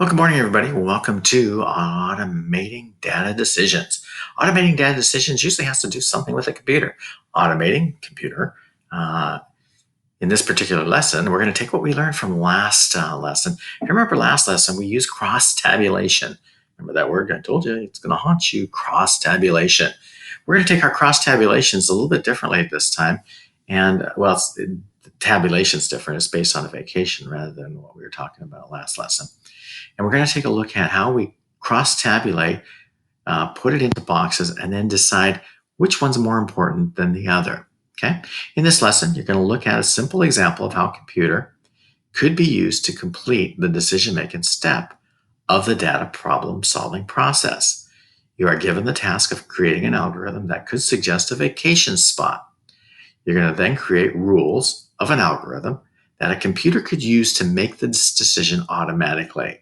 Well, good morning, everybody. Welcome to Automating Data Decisions. Automating data decisions usually has to do something with a computer. Automating computer. Uh, in this particular lesson, we're going to take what we learned from last lesson. If you remember last lesson, we used cross-tabulation. Remember that word? I told you it's going to haunt you, cross-tabulation. We're going to take our cross-tabulations a little bit differently this time. And, well, the tabulation's different. It's based on a vacation rather than what we were talking about last lesson. And we're going to take a look at how we cross-tabulate, put it into boxes, and then decide which one's more important than the other. Okay. In this lesson, you're going to look at a simple example of how a computer could be used to complete the decision-making step of the data problem-solving process. You are given the task of creating an algorithm that could suggest a vacation spot. You're going to then create rules of an algorithm that a computer could use to make this decision automatically.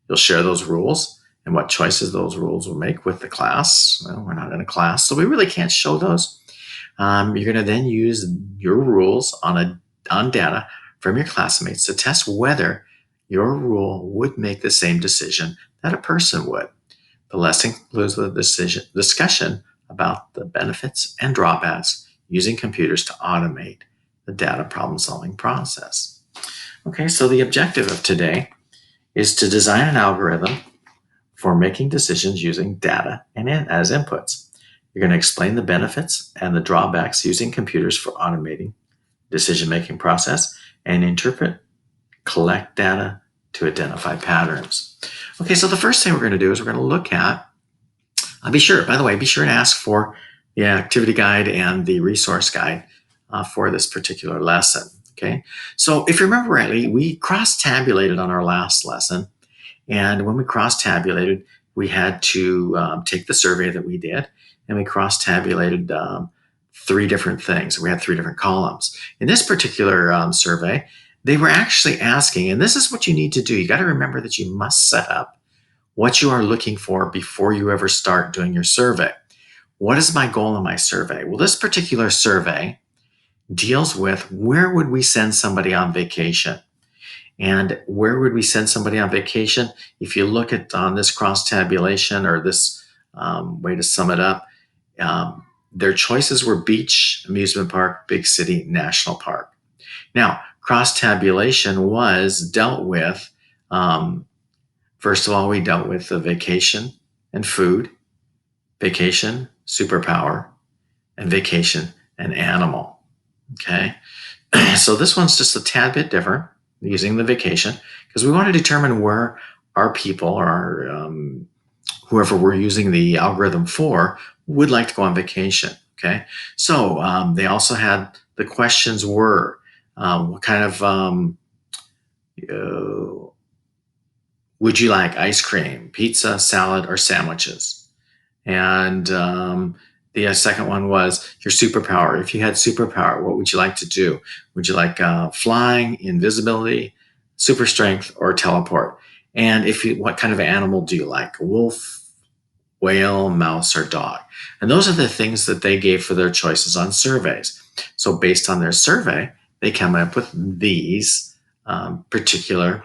You'll share those rules and what choices those rules will make with the class. Well, we're not in a class, so we really can't show those. You're going to then use your rules on data from your classmates to test whether your rule would make the same decision that a person would. The lesson includes the discussion about the benefits and drawbacks using computers to automate the data problem-solving process. Okay, so the objective of today is to design an algorithm for making decisions using data and as inputs. You're going to explain the benefits and the drawbacks using computers for automating decision-making process and interpret, collect data to identify patterns. Okay, so the first thing we're going to do is we're going to look at, be sure to ask for the activity guide and the resource guide for this particular lesson. Okay, so if you remember rightly, we cross-tabulated on our last lesson. And when we cross-tabulated, we had to take the survey that we did, and we cross-tabulated three different things. We had three different columns. In this particular survey, they were actually asking, and this is what you need to do. You got to remember that you must set up what you are looking for before you ever start doing your survey. What is my goal in my survey? Well, this particular survey deals with where would we send somebody on vacation? And where would we send somebody on vacation? If you look at on this cross-tabulation or this way to sum it up, their choices were beach, amusement park, big city, national park. Now, cross-tabulation was dealt with, first of all, we dealt with the vacation and food, vacation, superpower, and vacation and animal. Okay, so this one's just a tad bit different using the vacation because we want to determine where our people or our whoever we're using the algorithm for would like to go on vacation. Okay, so they also had the questions were what kind of would you like ice cream, pizza, salad, or sandwiches? And the second one was your superpower. If you had superpower, what would you like to do? Would you like flying, invisibility, super strength, or teleport? And what kind of animal do you like? Wolf, whale, mouse, or dog? And those are the things that they gave for their choices on surveys. So based on their survey, they come up with these particular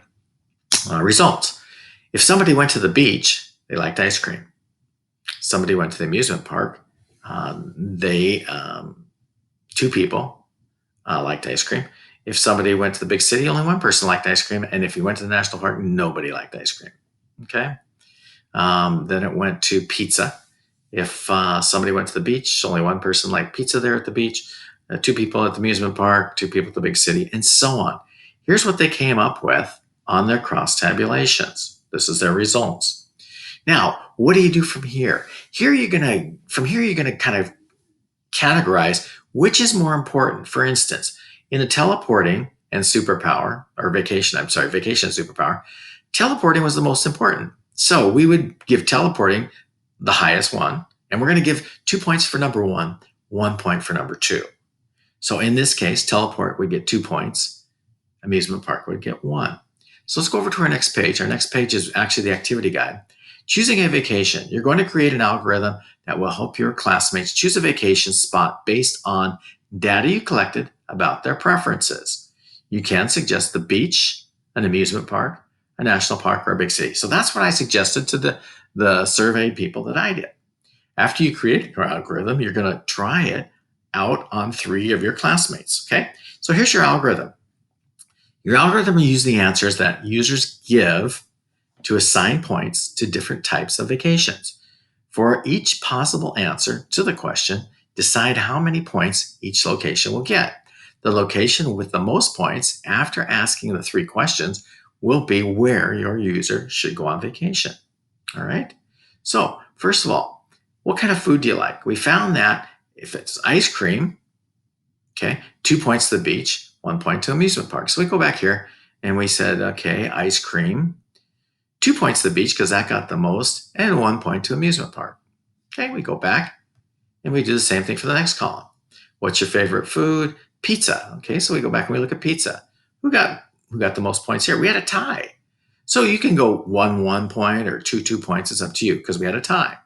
results. If somebody went to the beach, they liked ice cream. Somebody went to the amusement park, two people liked ice cream. If somebody went to the big city, only one person liked ice cream. And if you went to the national park, nobody liked ice cream. Okay. Then it went to pizza. If somebody went to the beach, only one person liked pizza there at the beach. Two people at the amusement park, two people at the big city, and so on. Here's what they came up with on their cross-tabulations. This is their results. Now, what do you do from here? You're gonna kind of categorize which is more important. For instance, in the teleporting and superpower, or vacation and superpower, teleporting was the most important. So we would give teleporting the highest one, and we're going to give 2 points for number 1, 1 point for number 2. So in this case, teleport would get 2 points, amusement park would get 1. So let's go over to our next page. Our next page is actually the activity guide. Choosing a vacation. You're going to create an algorithm that will help your classmates choose a vacation spot based on data you collected about their preferences. You can suggest the beach, an amusement park, a national park, or a big city. So that's what I suggested to the surveyed people that I did. After you create your algorithm, you're going to try it out on 3 of your classmates. Okay. So here's your algorithm. Your algorithm will use the answers that users give to assign points to different types of vacations. For each possible answer to the question, decide how many points each location will get. The location with the most points after asking the 3 questions will be where your user should go on vacation. All right. So, first of all, what kind of food do you like? We found that if it's ice cream, okay, 2 points to the beach, 1 point to amusement park. So we go back here and we said, okay, ice cream, 2 points to the beach because that got the most, and 1 point to amusement park. Okay, we go back and we do the same thing for the next column. What's your favorite food? Pizza. Okay, so we go back and we look at pizza. Who got the most points here? We had a tie. So you can go 1 point or 2 points. It's up to you because we had a tie.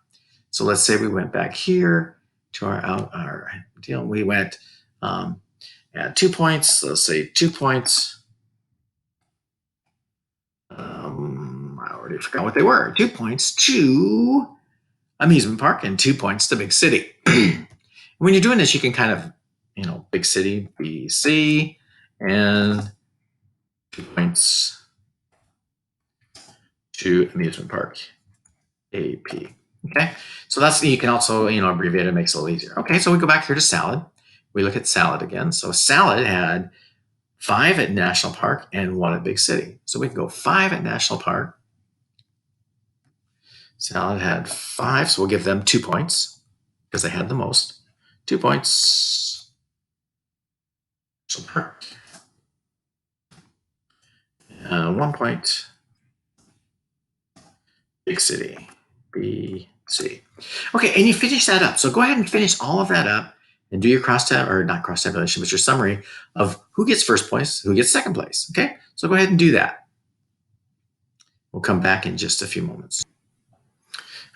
So let's say we went back here to our deal. We went at 2 points. Let's say 2 points. I already forgot what they were. 2 points to amusement park and 2 points to big city. When you're doing this, you can kind of, big city, BC, and 2 points to amusement park, AP. Okay, so that's, you can also, abbreviate it, makes it a little easier. Okay, so we go back here to salad. We look at salad again. So salad had 5 at National Park and 1 at Big City. So we can go 5 at National Park. Salad had 5, so we'll give them 2 points because they had the most. 2 points. National Park. 1 point. Big City. BC. Okay, and you finish that up. So go ahead and finish all of that up and do your not cross tabulation, but your summary of who gets first place, who gets second place. Okay, so go ahead and do that. We'll come back in just a few moments.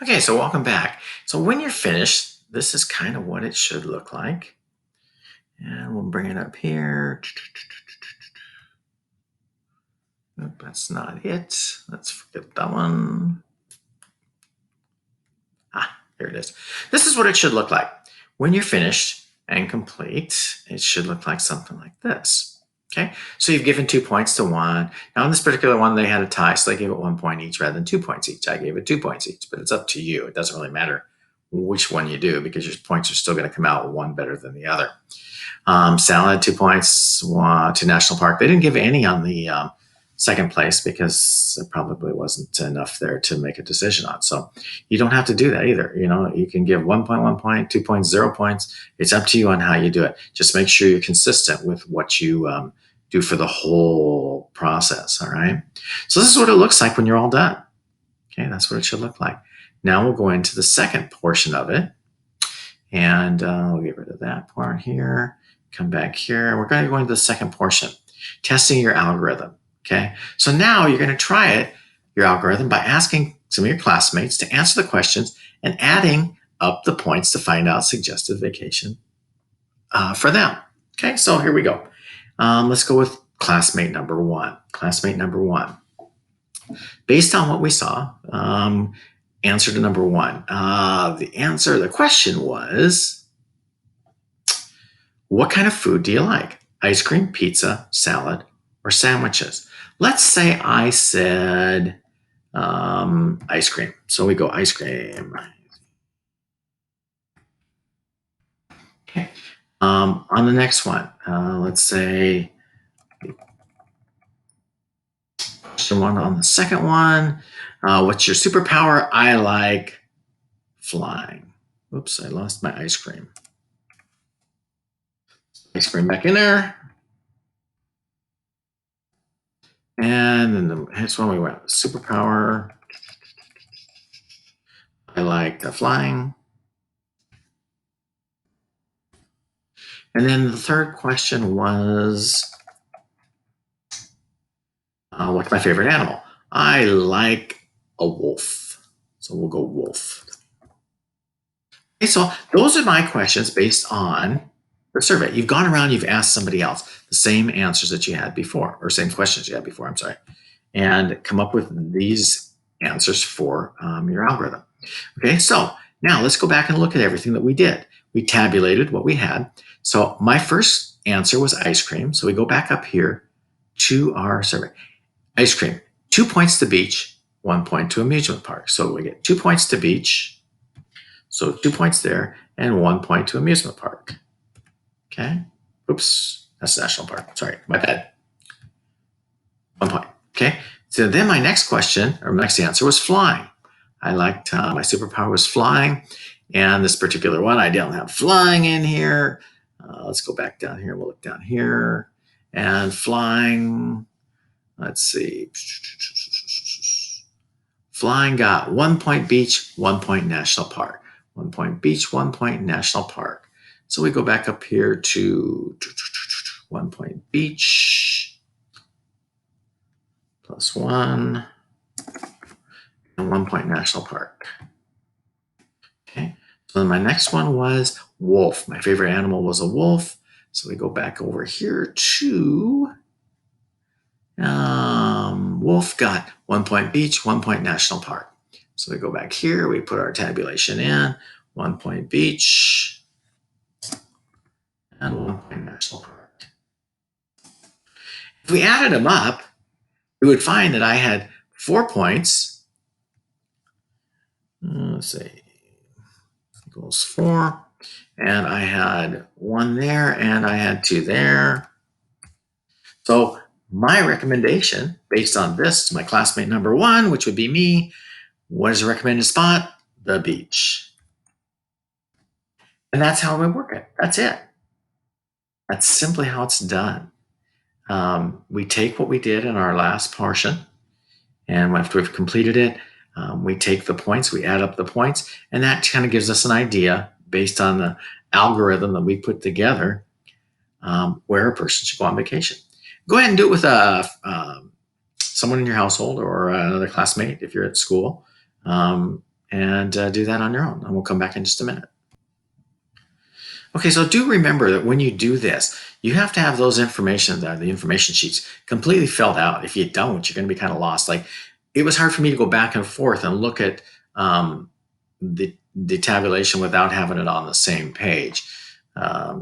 Okay, so welcome back. So when you're finished, this is kind of what it should look like. And we'll bring it up here. Nope, that's not it. Let's forget that one. Here it is. This is what it should look like. When you're finished and complete, it should look like something like this. Okay, so you've given 2 points to one. Now, in this particular one, they had a tie, so they gave it 1 point each rather than 2 points each. I gave it 2 points each, but it's up to you. It doesn't really matter which one you do because your points are still going to come out one better than the other. Salad, 2 points to National Park. They didn't give any on the second place because there probably wasn't enough there to make a decision on. So you don't have to do that either. You can give 1 point, 1 point, 2 points, 0 points. It's up to you on how you do it. Just make sure you're consistent with what you do for the whole process. All right. So this is what it looks like when you're all done. Okay. That's what it should look like. Now we'll go into the second portion of it. And we'll get rid of that part here. Come back here. We're going to go into the second portion, testing your algorithm. Okay, so now you're going to try it, your algorithm, by asking some of your classmates to answer the questions and adding up the points to find out suggested vacation for them. Okay, so here we go. Let's go with classmate number 1. Classmate number 1. Based on what we saw, answer to number 1. The question was, what kind of food do you like? Ice cream, pizza, salad, or sandwiches? Let's say I said ice cream. So we go ice cream. Okay. On the next one, let's say question 1 on the second one. What's your superpower? I like flying. Oops, I lost my ice cream. Ice cream back in there. And then the next one we went superpower. I like flying. And then the third question was, what's my favorite animal? I like a wolf. So we'll go wolf. Okay, so those are my questions based on the survey. You've gone around, you've asked somebody else the same answers that you had before, or same questions you had before, I'm sorry. and come up with these answers for your algorithm. Okay, so now let's go back and look at everything that we did. We tabulated what we had. So my first answer was ice cream. So we go back up here to our survey. Ice cream, 2 points to beach, 1 point to amusement park. So we get 2 points to beach, so 2 points there, and 1 point to amusement park. Okay. Oops, that's national park. Sorry, my bad. 1 point. Okay. So then my next question, or my next answer, was flying. I liked my superpower was flying, and this particular one, I don't have flying in here. Let's go back down here. We'll look down here, and flying. Let's see. Flying got 1 point beach, 1 point national park. 1 point beach, 1 point national park. So we go back up here to 1 point beach plus 1 and 1 point national park. Okay. So then my next one was wolf. My favorite animal was a wolf. So we go back over here to wolf got 1 point beach, 1 point national park. So we go back here, we put our tabulation in, 1 point beach and 1 point national park. If we added them up, we would find that I had 4 points. Let's see, equals 4. And I had 1 there and I had 2 there. So my recommendation based on this, my classmate number 1, which would be me, what is the recommended spot? The beach. And that's how we work it. That's it. That's simply how it's done. We take what we did in our last portion, and after we've completed it, we take the points, we add up the points, and that kind of gives us an idea based on the algorithm that we put together where a person should go on vacation. Go ahead and do it with someone in your household or another classmate if you're at school, and do that on your own. And we'll come back in just a minute. Okay, so do remember that when you do this, you have to have those information, the information sheets, completely filled out. If you don't, you're going to be kind of lost. Like, it was hard for me to go back and forth and look at the tabulation without having it on the same page.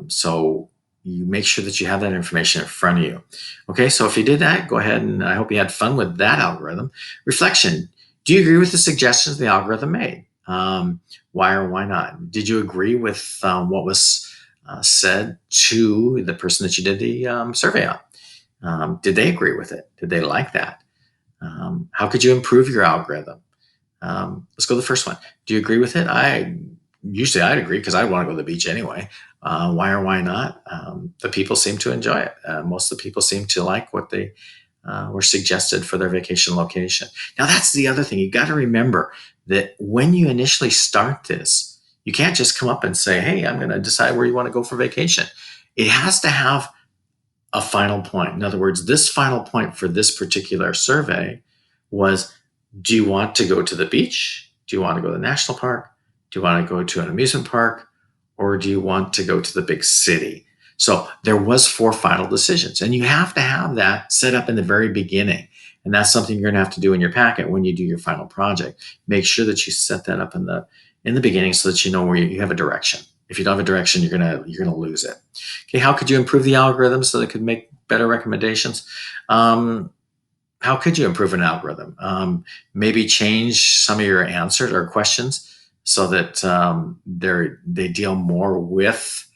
So you make sure that you have that information in front of you. Okay, so if you did that, go ahead, and I hope you had fun with that algorithm. Reflection. Do you agree with the suggestions the algorithm made? Why or why not? Did you agree with what was said to the person that you did the survey on? Did they agree with it? Did they like that? How could you improve your algorithm? Let's go to the first one. Do you agree with it? Usually I'd agree because I'd want to go to the beach anyway. Why or why not? The people seem to enjoy it. Most of the people seem to like what they were suggested for their vacation location. Now, that's the other thing. You got to remember that when you initially start this, you can't just come up and say, hey, I'm going to decide where you want to go for vacation. It has to have a final point. In other words, this final point for this particular survey was, do you want to go to the beach? Do you want to go to the national park? Do you want to go to an amusement park? Or do you want to go to the big city? So there was 4 final decisions, and you have to have that set up in the very beginning. And that's something you're going to have to do in your packet when you do your final project. Make sure that you set that up in the beginning so that you know where you have a direction. If you don't have a direction, you're gonna lose it. Okay, how could you improve the algorithm so that it could make better recommendations? How could you improve an algorithm? Maybe change some of your answers or questions so that they deal more with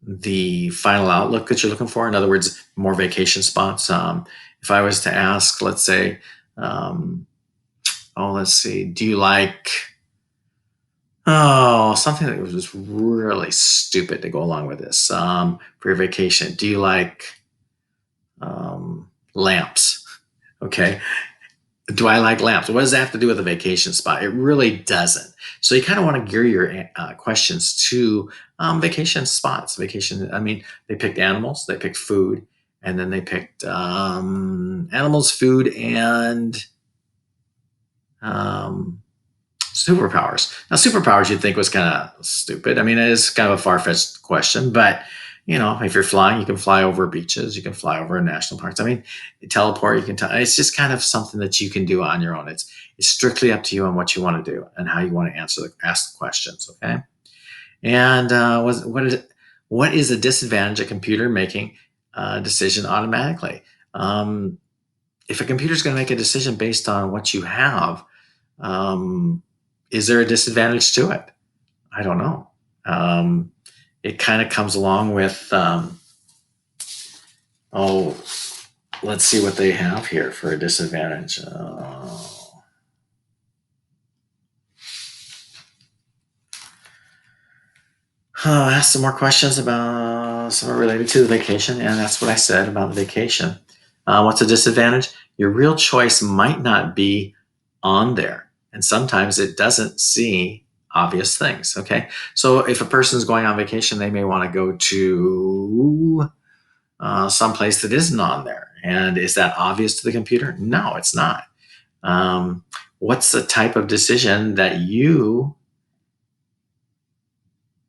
the final outlook that you're looking for. In other words, more vacation spots. If I was to ask, let's say, let's see, do you like something that was just really stupid to go along with this for your vacation? Do you like lamps? Okay. Do I like lamps? What does that have to do with a vacation spot? It really doesn't. So you kind of want to gear your questions to vacation spots. I mean, they picked animals, they picked food, and then they picked animals, food, and superpowers. Now, superpowers you'd think was kind of stupid. I mean, it is kind of a far-fetched question, but if you're flying, you can fly over beaches, you can fly over national parks. I mean, teleport, you can it's just kind of something that you can do on your own. It's strictly up to you on what you want to do and how you want to ask the questions. Okay. And what is a disadvantage of a computer making a decision automatically? Um, if a computer is going to make a decision based on what you have, um, is there a disadvantage to it? I don't know. Um, it kind of comes along with, oh, let's see what they have here for a disadvantage. Ask some more questions about something related to the vacation, and that's what I said about the vacation. What's a disadvantage? Your real choice might not be on there, and sometimes it doesn't see obvious things. Okay, so if a person's going on vacation, they may want to go to someplace that isn't on there, and is that obvious to the computer? No, it's not. What's the type of decision that you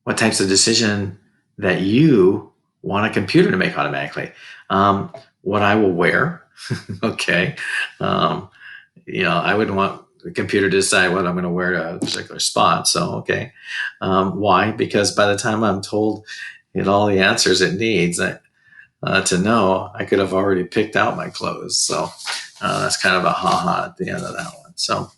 what types of decision that you want a computer to make automatically. What I will wear, okay. Um, I wouldn't want the computer to decide what I'm going to wear to a particular spot. So, okay. Why? Because by the time I'm told all the answers it needs to know, I could have already picked out my clothes. So that's kind of a ha-ha at the end of that one. So, all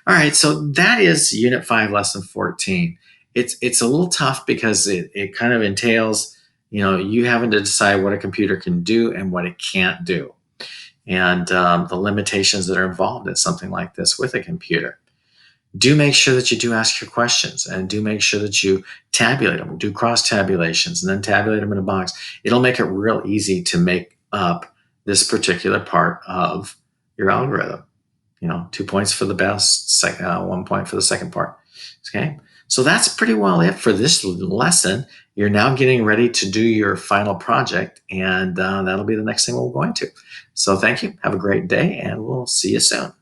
right. So that is Unit 5, Lesson 14. It's a little tough because it kind of entails, you having to decide what a computer can do and what it can't do, and the limitations that are involved in something like this with a computer. Do make sure that you do ask your questions, and do make sure that you tabulate them, do cross tabulations, and then tabulate them in a box. It'll make it real easy to make up this particular part of your algorithm. 2 points for the best, 1 point for the second part. Okay. So that's pretty well it for this lesson. You're now getting ready to do your final project, and that'll be the next thing we're going to. So thank you. Have a great day, and we'll see you soon.